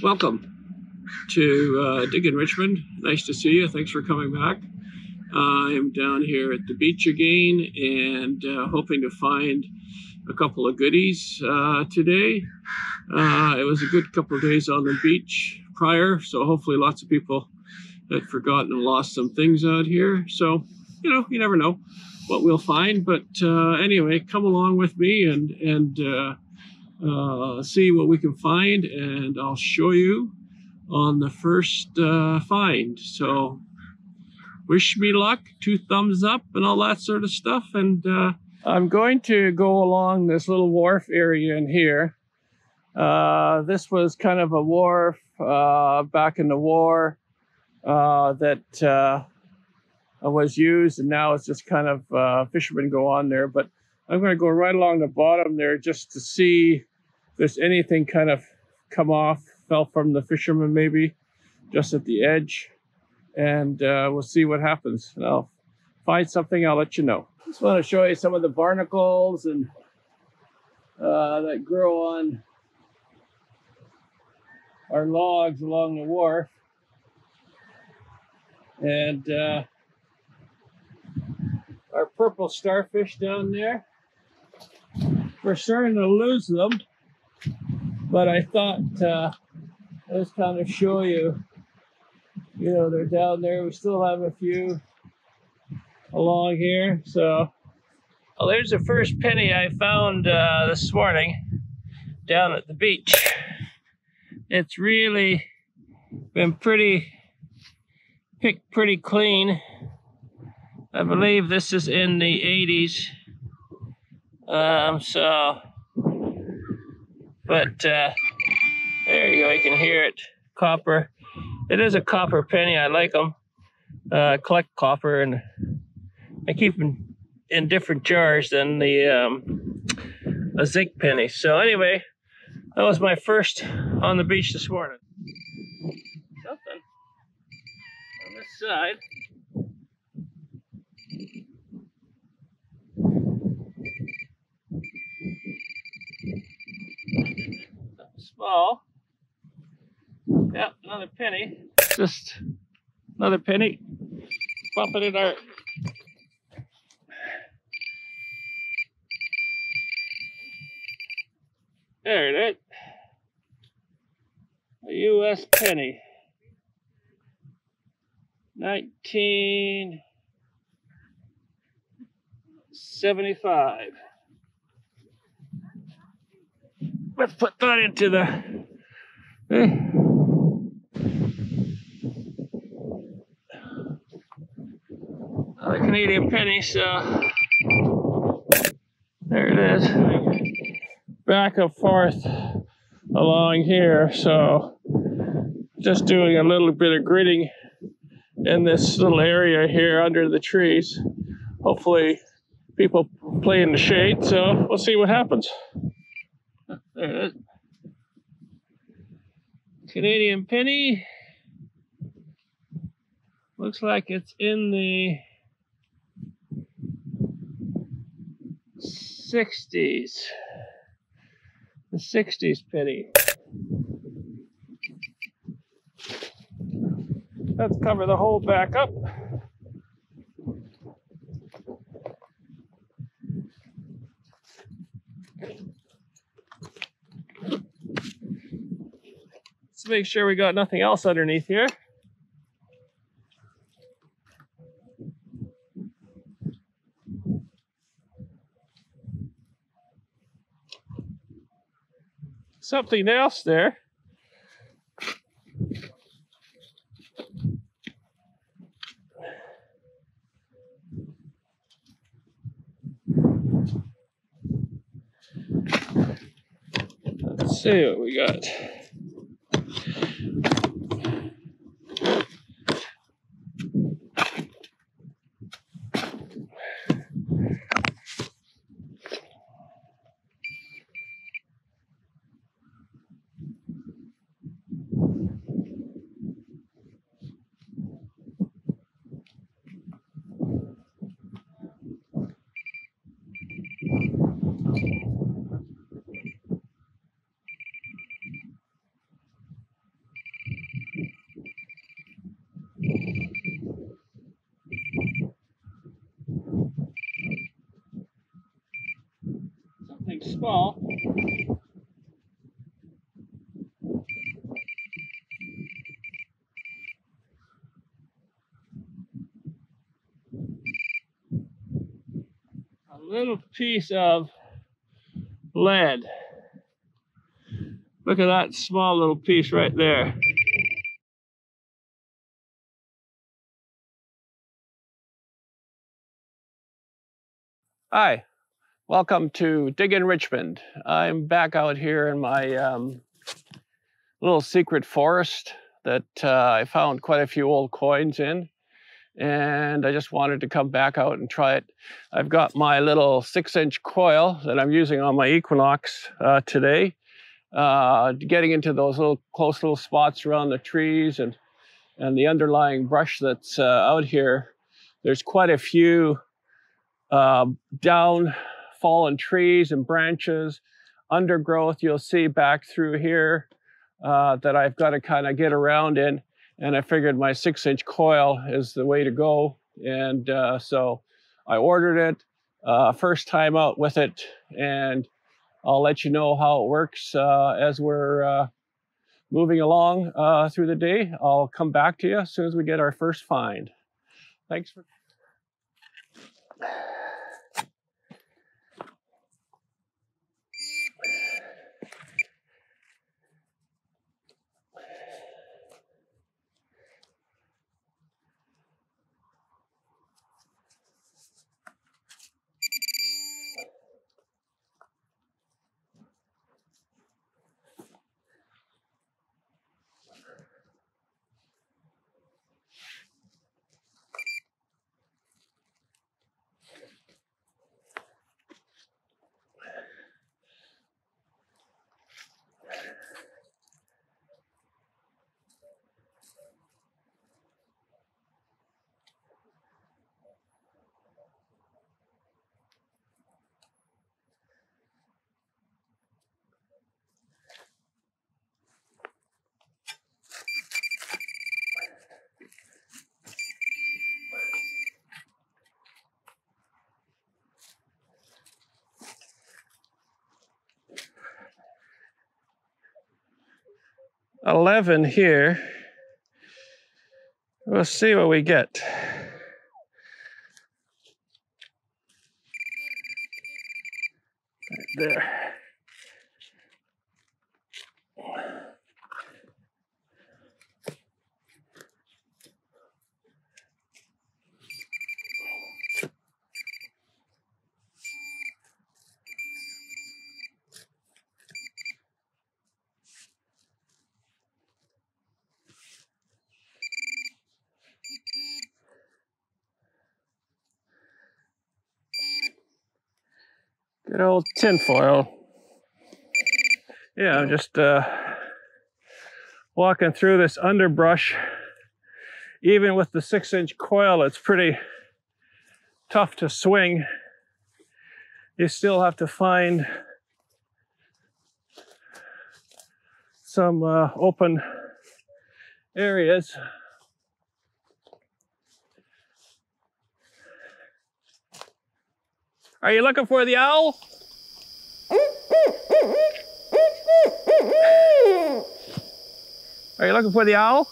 Welcome to Digging Richmond. Nice to see you. Thanks for coming back. I'm down here at the beach again and hoping to find a couple of goodies today. It was a good couple of days on the beach prior, so hopefully lots of people had forgotten and lost some things out here. So, you know, you never know what we'll find. But anyway, come along with me and see what we can find, and I'll show you on the first find. So wish me luck, 2 thumbs up and all that sort of stuff. And I'm going to go along this little wharf area in here. This was kind of a wharf back in the war that was used, and now it's just kind of fishermen go on there. But I'm going to go right along the bottom there just to see if there's anything kind of come off, fell from the fishermen maybe, just at the edge. And we'll see what happens. And I'll find something, I'll let you know. Just want to show you some of the barnacles and that grow on our logs along the wharf. And our purple starfish down there. We're starting to lose them, but I thought let's kind of show you, you know, they're down there. We still have a few along here. So, well, there's the first penny I found this morning down at the beach. It's really been picked pretty clean. I believe this is in the 80s. But there you go, you can hear it. Copper. It is a copper penny. I like them. I collect copper, and I keep them in different jars than the zinc penny. So anyway, that was my first on the beach this morning. Something on this side. Small. Yep, another penny. Just another penny. Bump it in our... There it is. A U.S. penny. 1975. Let's put that into the... Another Canadian penny, so there it is. Back and forth along here, so just doing a little bit of gritting in this little area here under the trees. Hopefully people play in the shade, so we'll see what happens. There it is. Canadian penny. Looks like it's in the 60s. The 60s penny. Let's cover the hole back up. Let's make sure we got nothing else underneath here. Something else there. Let's see what we got. small. A little piece of lead. Look at that small little piece right there. Hi, welcome to Digging Richmond. I'm back out here in my little secret forest that I found quite a few old coins in, and I just wanted to come back out and try it. I've got my little 6-inch coil that I'm using on my Equinox today, getting into those close little spots around the trees and the underlying brush that's out here. There's quite a few down fallen trees and branches, undergrowth you'll see back through here that I've got to kind of get around in, and I figured my 6-inch coil is the way to go, and so I ordered it, first time out with it, and I'll let you know how it works as we're moving along through the day. I'll come back to you as soon as we get our first find. Thanks for... $11 here. We'll see what we get. Right there. Good old tinfoil. Yeah, I'm just walking through this underbrush. Even with the 6-inch coil, it's pretty tough to swing. You still have to find some open areas. Are you looking for the owl? Are you looking for the owl?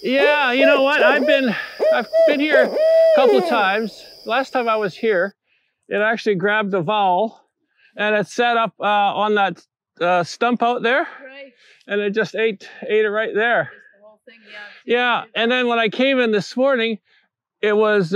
Yeah, you know what? I've been here a couple of times. Last time I was here, it actually grabbed the vowel and it sat up on that stump out there. Right. And it just ate it right there. The whole thing, yeah. Yeah, and then when I came in this morning, it was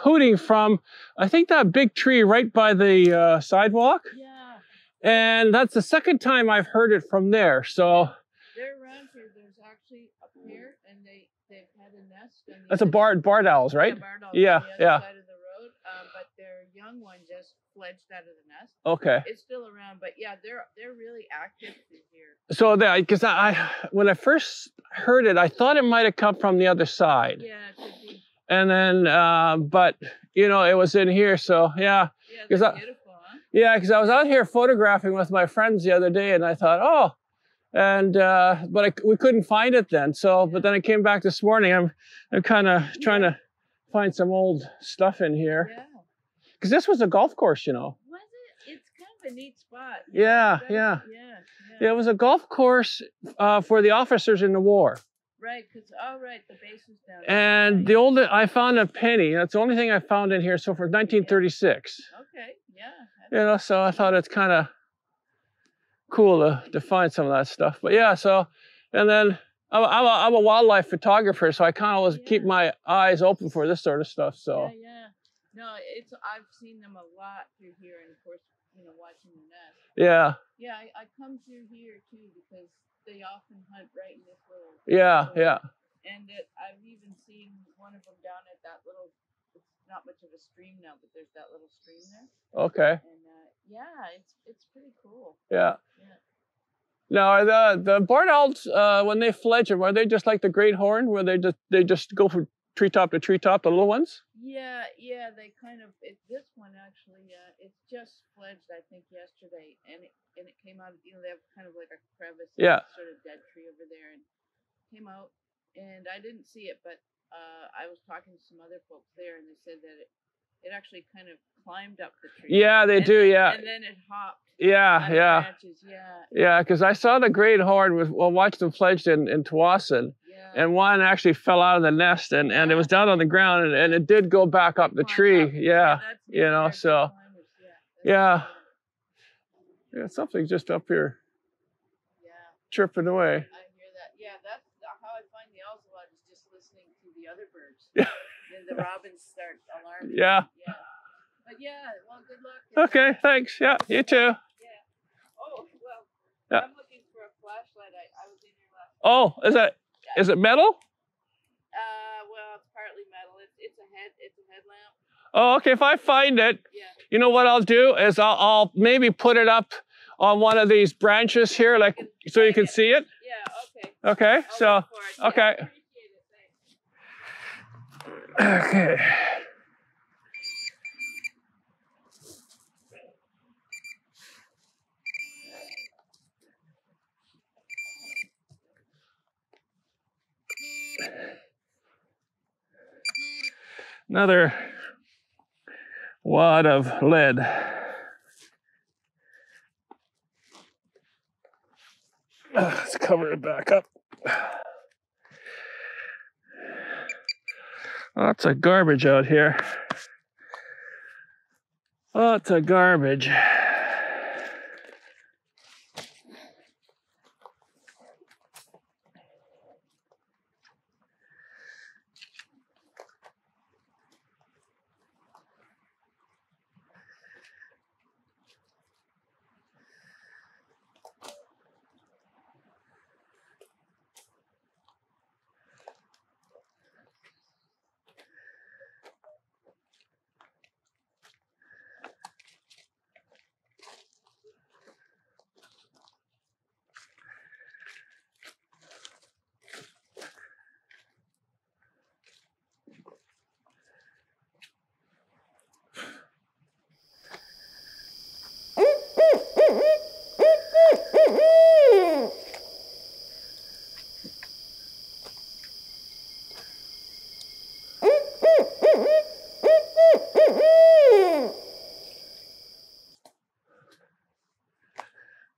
hooting from, I think, that big tree right by the sidewalk. Yeah. And that's the second time I've heard it from there. So they're around here. There's actually up here, and they've had a nest. That's a barred owls, right? Yeah, barred owls. Yeah, on the other side of the road. But their young one just fledged out of the nest. Okay. It's still around, but yeah, they're really active in here. So that, because when I first heard it, I thought it might have come from the other side. Yeah, it could be. And then, but you know, it was in here, so yeah. Yeah, that's beautiful, huh? Yeah, because I was out here photographing with my friends the other day, and I thought, oh, and but we couldn't find it then. So, but then I came back this morning. I'm kind of trying to find some old stuff in here. Yeah. because this was a golf course, you know. Was it? It's kind of a neat spot. Yeah, Yeah. Yeah, it was a golf course for the officers in the war. Right, because, oh, right, the base was down there. And Right. the old, I found a penny. That's the only thing I found in here so far, 1936. Okay, yeah. You know, so I thought it's kind of cool to find some of that stuff. But yeah, so, and then I'm a wildlife photographer, so I kind of always keep my eyes open for this sort of stuff. So. Yeah. No, I've seen them a lot through here, and of course, you know, watching the nest. Yeah. Yeah, I come through here too because they often hunt right in this little. Yeah. And I've even seen one of them down at that little. It's not much of a stream now, but there's that little stream there. Okay. And yeah, it's pretty cool. Yeah. Now, the barn owls, when they fledge them, are they just like the great horn, where they just go from treetop to treetop, the little ones? Yeah, they kind of. This one actually, it's just fledged, I think, yesterday, and it came out. You know, they have kind of like a crevice, sort of dead tree over there, and came out. And I didn't see it, but I was talking to some other folks there, and they said that it actually kind of climbed up the tree. Yeah, they do. Yeah. And then it hopped. Yeah. Branches, Yeah, because I saw the great horn watched them fledged in Tawasin. And one actually fell out of the nest, and it was down on the ground, and it did go back up the tree. Yeah, you know, so, yeah, something's just up here chirping away. I hear that. Yeah, that's how I find the owls a lot, is just listening to the other birds. Yeah. Then the robins start alarming. Yeah. But yeah, well, good luck. Okay, thanks. Yeah, you too. Yeah. Oh, well, I'm looking for a flashlight. I was in here last. Oh, is it metal? Well, it's partly metal. It's a headlamp. Oh, okay. If I find it, you know what I'll do is I'll maybe put it up on one of these branches here, like so you can see it. Yeah. Okay. Okay. So okay. Okay. Another wad of lead. Let's cover it back up. Lots of garbage out here. Lots of garbage.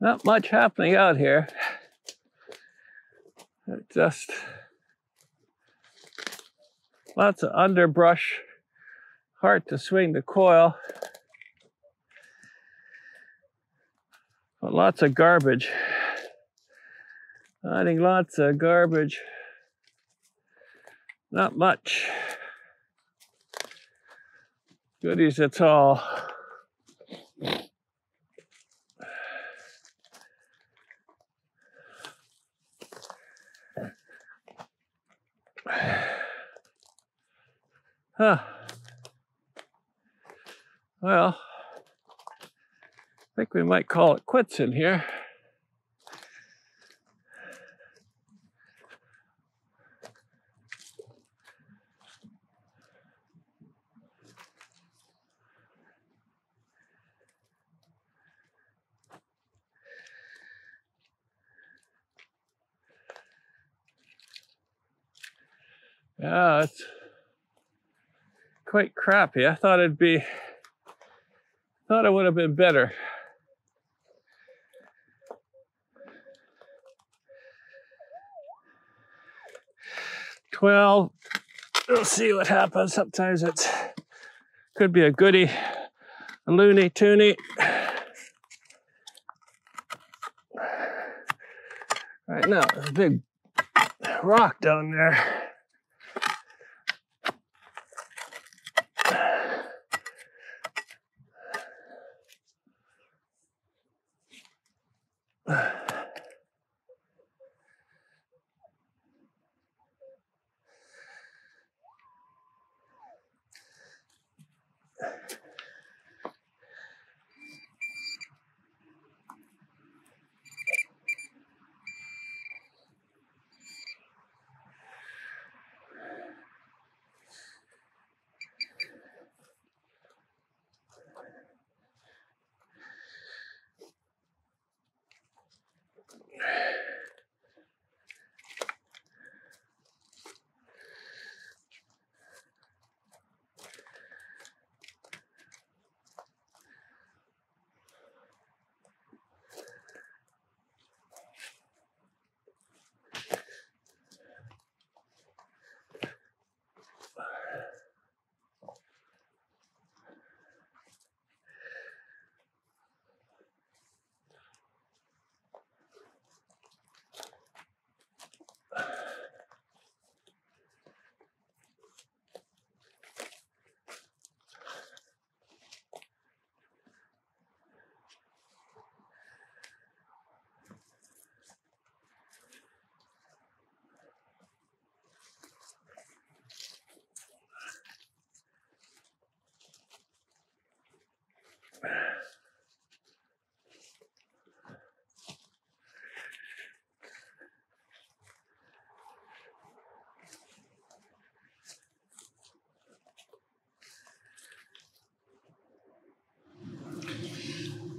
Not much happening out here. Just lots of underbrush. Hard to swing the coil. But lots of garbage. Finding lots of garbage. Not much. Goodies at all. Huh. Well, I think we might call it quits in here. Yeah, it's quite crappy. I thought it'd be Thought it would have been better. $12. We'll see what happens. Sometimes it could be a goodie, a loony toony. Right now, there's a big rock down there.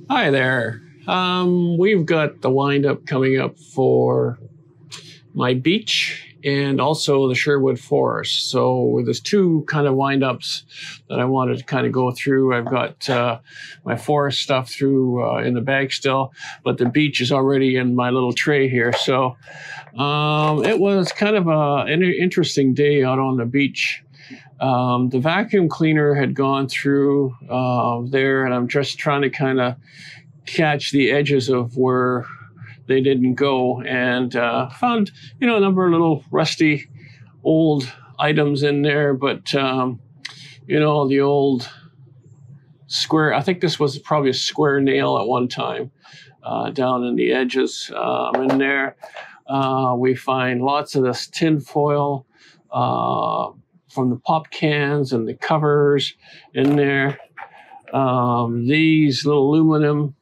Hi there. We've got the windup coming up for my beach and also the Sherwood Forest. So there's two kind of windups that I wanted to kind of go through. I've got my forest stuff through in the bag still, but the beach is already in my little tray here. So it was kind of an interesting day out on the beach. The vacuum cleaner had gone through there, and I'm just trying to kind of catch the edges of where they didn't go, and found, you know, a number of little rusty old items in there, but you know, the old square, I think this was probably a square nail at one time, down in the edges in there. We find lots of this tin foil from the pop cans and the covers in there. These little aluminum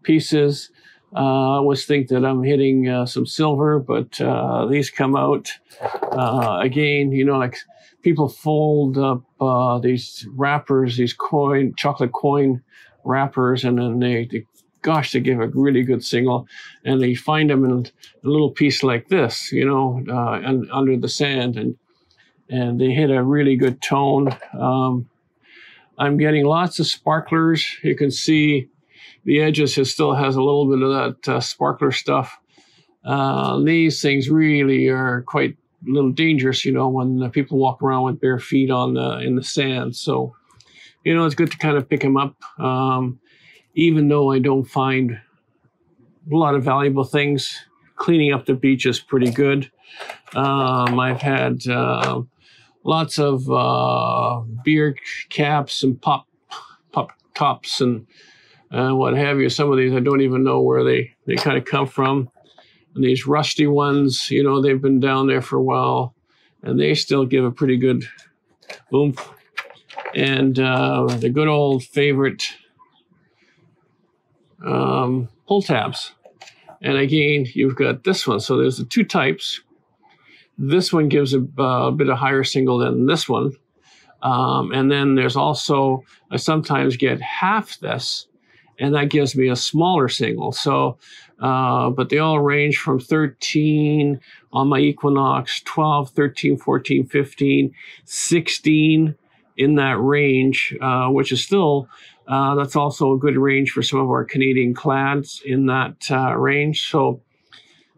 pieces, I always think that I'm hitting some silver, but these come out again, you know, like people fold up these wrappers, these chocolate coin wrappers, and then they gosh, they give a really good signal, and they find them in a little piece like this, you know, and under the sand, and they hit a really good tone. I'm getting lots of sparklers. You can see the edges still has a little bit of that sparkler stuff. These things really are quite a little dangerous, you know, when people walk around with bare feet on in the sand. So, you know, it's good to kind of pick them up. Even though I don't find a lot of valuable things, cleaning up the beach is pretty good. I've had lots of beer caps and pop tops and what have you. Some of these I don't even know where they kind of come from. And these rusty ones, you know, they've been down there for a while, and they still give a pretty good oomph. And the good old favorite pull tabs. And again, you've got this one. So there's the two types. This one gives a bit of higher single than this one. And then there's also, I sometimes get half this, and that gives me a smaller single. So, but they all range from 13 on my Equinox, 12, 13, 14, 15, 16 in that range, which is still That's also a good range for some of our Canadian clads in that range. So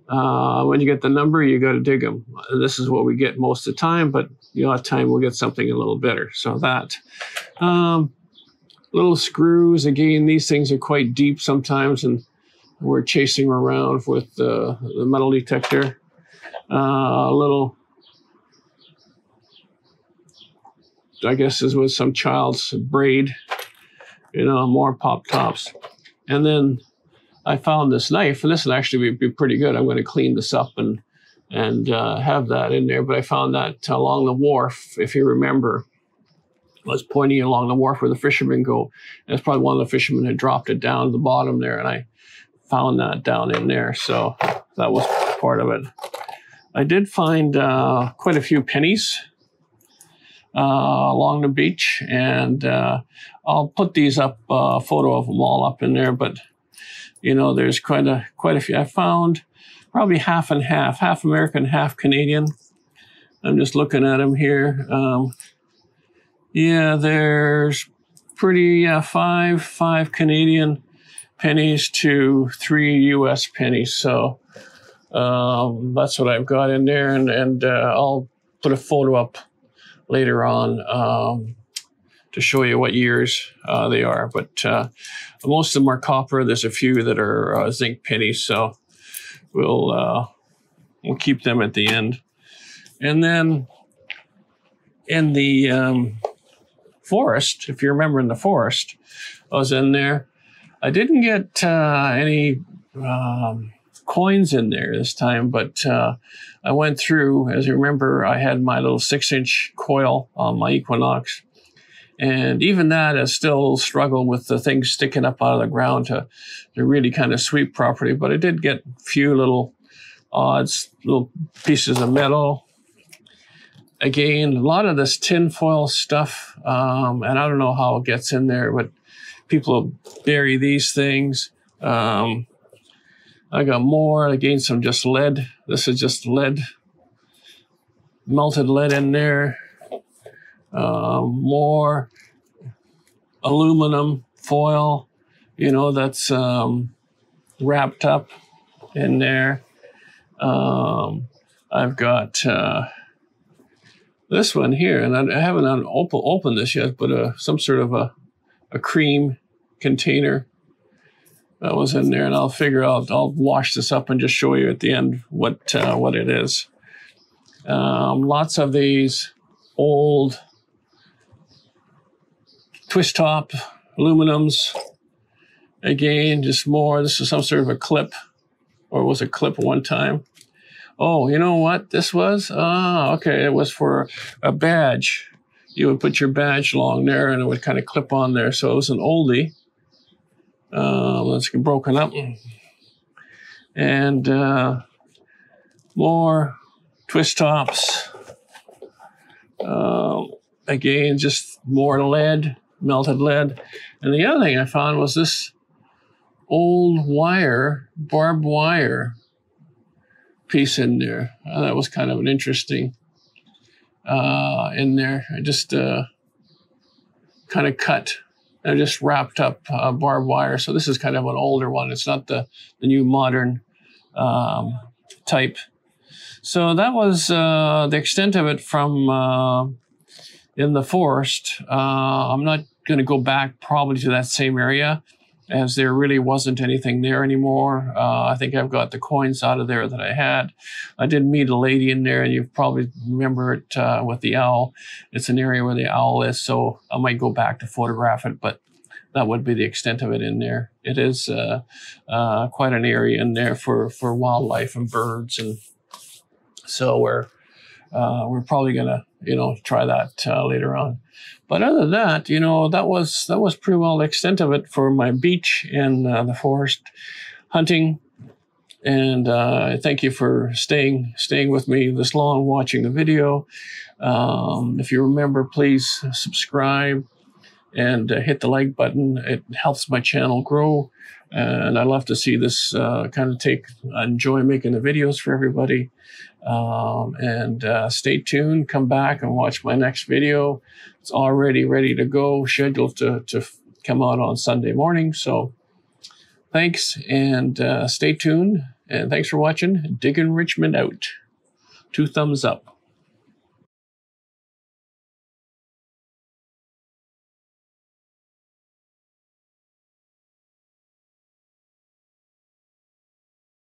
when you get the number, you got to dig them. This is what we get most of the time, but the odd time we'll get something a little better. So that. Little screws, again, these things are quite deep sometimes, and we're chasing around with the metal detector. A little, I guess this was some child's braid, you know, more pop tops. And then I found this knife, and this will actually be pretty good. I'm going to clean this up and have that in there. But I found that along the wharf, if you remember, I was pointing along the wharf where the fishermen go. And it's probably one of the fishermen had dropped it down to the bottom there, and I found that down in there. So that was part of it. I did find quite a few pennies along the beach, and I'll put these up, a photo of them all up in there. But you know, there's quite a few. I found probably half and half, half American, half Canadian. I'm just looking at them here. Yeah, there's pretty five Canadian pennies to 3 U.S. pennies. So that's what I've got in there, and I'll put a photo up later on to show you what years they are. But most of them are copper. There's a few that are zinc pennies, so we'll keep them at the end. And then in the forest, if you remember in the forest, I was in there. I didn't get any coins in there this time, but I went through, as you remember, I had my little 6-inch coil on my Equinox. And even that has still struggled with the things sticking up out of the ground to really kind of sweep properly. But I did get a few little odds, little pieces of metal. Again, a lot of this tin foil stuff, and I don't know how it gets in there, but people bury these things. I got more, again, some just lead. This is just lead, melted lead in there. More aluminum foil, you know, that's wrapped up in there. I've got this one here, and I haven't opened this yet, but some sort of a cream container that was in there, and I'll wash this up and just show you at the end what it is. Lots of these old twist top aluminums. Again, just more. This is some sort of a clip, or it was a clip one time. Oh, you know what this was? Okay, it was for a badge. You would put your badge along there, and it would kind of clip on there. So it was an oldie. Let's get broken up. And more twist tops. Again, just more lead, melted lead. And the other thing I found was this old wire, barbed wire piece in there. That was kind of an interesting in there. I just kind of cut. I just wrapped up barbed wire. So this is kind of an older one. It's not the new modern type. So that was the extent of it from in the forest. I'm not going to go back probably to that same area, as there really wasn't anything there anymore. I think I've got the coins out of there that I had. I did meet a lady in there, and you probably remember it with the owl. It's an area where the owl is, so I might go back to photograph it, but that would be the extent of it in there. It is quite an area in there for wildlife and birds, and so we're probably gonna try that later on. But other than that, that was pretty well the extent of it for my beach and the forest hunting. And thank you for staying with me this long, watching the video. If you remember, please subscribe and hit the like button. It helps my channel grow. And I love to see this enjoy making the videos for everybody. Stay tuned, come back and watch my next video. It's already ready to go, scheduled to come out on Sunday morning. So thanks, and stay tuned. And thanks for watching. Digging Richmond out. 2 thumbs up.